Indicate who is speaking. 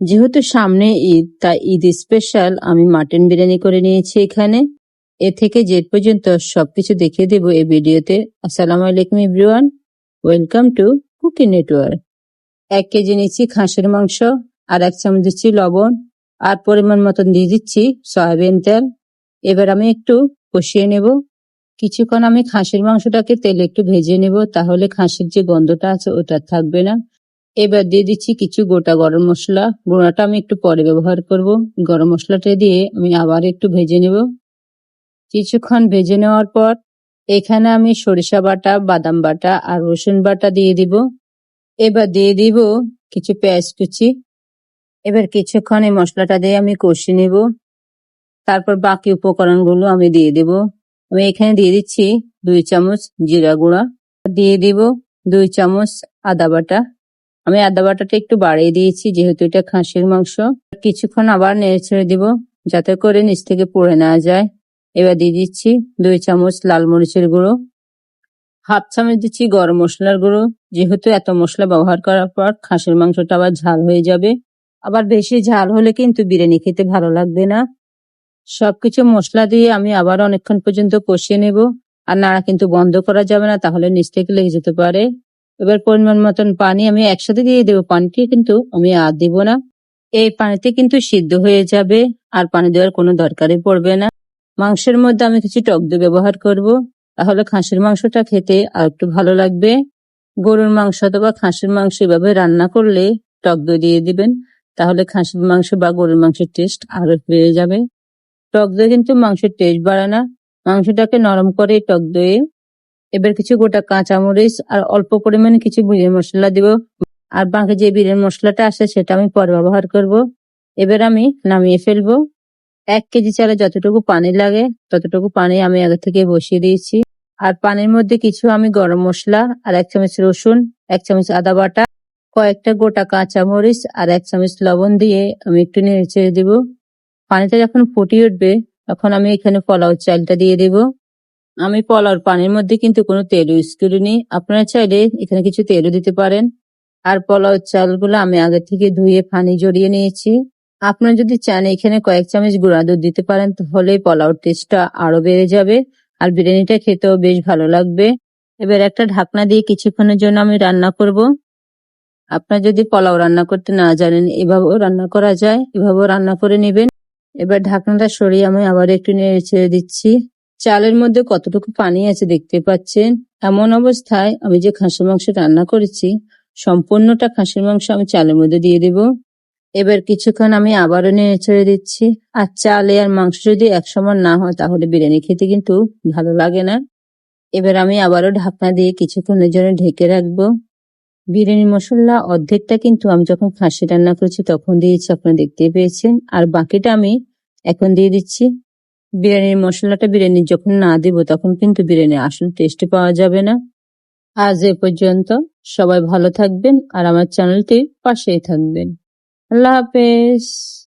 Speaker 1: যেহেতু সামনে ঈদ, তাই ঈদ স্পেশাল আমি মাটন বিরিয়ানি করে নিয়েছি এখানে। এ থেকে জেড পর্যন্ত সবকিছু দেখিয়ে দেব এই ভিডিওতে। আসসালামু আলাইকুম everyone, welcome to cooking network. 1 KG নিচ্ছি খাসির মাংস, আর 1 চামচ দিচ্ছি লবণ, আর পরিমাণ মতন দিয়ে দিচ্ছি সয়াবিন তেল। এবার আমি একটু কষিয়ে নেব। কিছুক্ষণ আমি খাসির মাংসটাকে তেলে একটু ভেজে নেব, তাহলে খাসির যে গন্ধটা আছে ওটা থাকবে না। এবার দিয়ে দিচ্ছি কিছু গোটা গরম মশলা। গুঁড়াটা আমি একটু পরে ব্যবহার করব। গরম মশলাটা দিয়ে আমি আবার একটু ভেজে নেব। কিছুক্ষণ ভেজে নেওয়ার পর এখানে আমি সরিষা বাটা, বাদাম বাটা আর রসুন বাটা দিয়ে দিব। এবার দিয়ে দিব কিছু পেঁয়াজ কুচি। এবার কিছুক্ষণ এই মশলাটা দিয়ে আমি কষিয়ে নেব। তারপর বাকি উপকরণগুলো আমি দিয়ে দেব। আমি এখানে দিয়ে দিচ্ছি 2 চামচ জিরা গুঁড়া, দিয়ে দিব 2 চামচ আদা বাটা। আমি আদা বাটাটা একটু বাড়িয়ে দিয়েছি যেহেতু এটা খাসির মাংস। কিছুক্ষণ আবার নেড়ে ছেড়ে দিব যাতে করে নিচ থেকে পুড়ে না যায়। এবার দিয়ে দিচ্ছি 2 চামচ লাল মরিচের গুঁড়ো, 1/2 চামচ দিচ্ছি গরম মশলার গুঁড়ো। যেহেতু এত মশলা ব্যবহার করার পর খাসির মাংসটা আবার ঝাল হয়ে যাবে, আবার বেশি ঝাল হলে কিন্তু বিরিয়ানি খেতে ভালো লাগবে না। সবকিছু মশলা দিয়ে আমি আবার অনেকক্ষণ পর্যন্ত কষিয়ে নেব। আর নাড়া কিন্তু বন্ধ করা যাবে না, তাহলে নিচ থেকে লেগে যেতে পারে। এবার পরিমাণ মতন পানি আমি একসাথে দিয়ে দেবো, পানিটি কিন্তু আমি আর দিব না। এই পানিতে কিন্তু সিদ্ধ হয়ে যাবে, আর পানি দেওয়ার কোনো দরকারই পড়বে না। মাংসের মধ্যে আমি কিছু টক দই ব্যবহার করব, তাহলে খাসির মাংসটা খেতে আর একটু ভালো লাগবে। গরুর মাংস অথবা খাসির মাংস এভাবে রান্না করলে টক দই দিয়ে দিবেন, তাহলে খাসির মাংস বা গরুর মাংসের টেস্ট আরো বেড়ে যাবে। টক দই কিন্তু মাংসের টেস্ট বাড়ায় না, মাংসটাকে নরম করে টক দইয়ে। এবার কিছু গোটা কাঁচামরিচ আর অল্প পরিমাণে কিছু বিরিয়ানি মশলা দিব। আর বাকি যে বিরিয়ানি মশলাটা আছে সেটা আমি পরে ব্যবহার করব। এবার আমি নামিয়ে ফেলবো। 1 কেজি চালে যতটুকু পানি লাগে ততটুকু পানি আমি আগে থেকে বসিয়ে দিয়েছি। আর পানির মধ্যে কিছু আমি গরম মশলা আর 1 চামচ রসুন, 1 চামচ আদা বাটা, কয়েকটা গোটা কাঁচামরিচ আর 1 চামচ লবণ দিয়ে আমি একটু নেড়ে ছেড়ে দিব। পানিটা যখন ফুটিয়ে উঠবে তখন আমি এখানে পোলাও চালটা দিয়ে দেব। আমি পোলাওর পানির মধ্যে কিন্তু কোনো তেল ইউজ করিনি, আপনারা চাইলে এখানে কিছু তেলও দিতে পারেন। আর পোলাও চালগুলো আমি আগে থেকে ধুয়ে পানি জড়িয়ে নিয়েছি। আপনারা যদি চান এখানে কয়েক চামচ গুঁড়া দুধ দিতে পারেন, তাহলে পোলাওর টেস্টটা আরো বেড়ে যাবে আর বিরিয়ানিটা খেতেও বেশ ভালো লাগবে। এবার একটা ঢাকনা দিয়ে কিছুক্ষণের জন্য আমি রান্না করব। আপনারা যদি পোলাও রান্না করতে না জানেন এভাবেও রান্না করা যায়, এভাবেও রান্না করে নেবেন। এবার ঢাকনাটা সরিয়ে আমি আবার একটু নেড়ে ছেড়ে দিচ্ছি। চালের মধ্যে কতটুকু পানি আছে দেখতে পাচ্ছেন। এমন অবস্থায় আমি যে খাসির মাংস রান্না করেছি সম্পূর্ণটা খাসির মাংস আমি চালের মধ্যে দিয়ে দেব। এবার কিছুক্ষণ আমি আবারও নেড়ে ছেড়ে দিচ্ছি। আর চালে আর মাংস যদি এক সমান না হয় তাহলে বিরিয়ানি খেতে কিন্তু ভালো লাগে না। এবার আমি আবারও ঢাকনা দিয়ে কিছুক্ষণের জন্য ঢেকে রাখবো। বিরিয়ানি মশলা অর্ধেকটা কিন্তু আমি যখন খাসি রান্না করেছি তখন দিয়েছি, আপনারা দেখতেই পেয়েছেন। আর বাকিটা আমি এখন দিয়ে দিচ্ছি। বিরিয়ানির মশলাটা বিরিয়ানি যখন না দিব তখন কিন্তু বিরিয়ানির আসল টেস্ট পাওয়া যাবে না। আজ এ পর্যন্ত, সবাই ভালো থাকবেন আর আমার চ্যানেলটির পাশেই থাকবেন। আল্লাহ হাফেজ।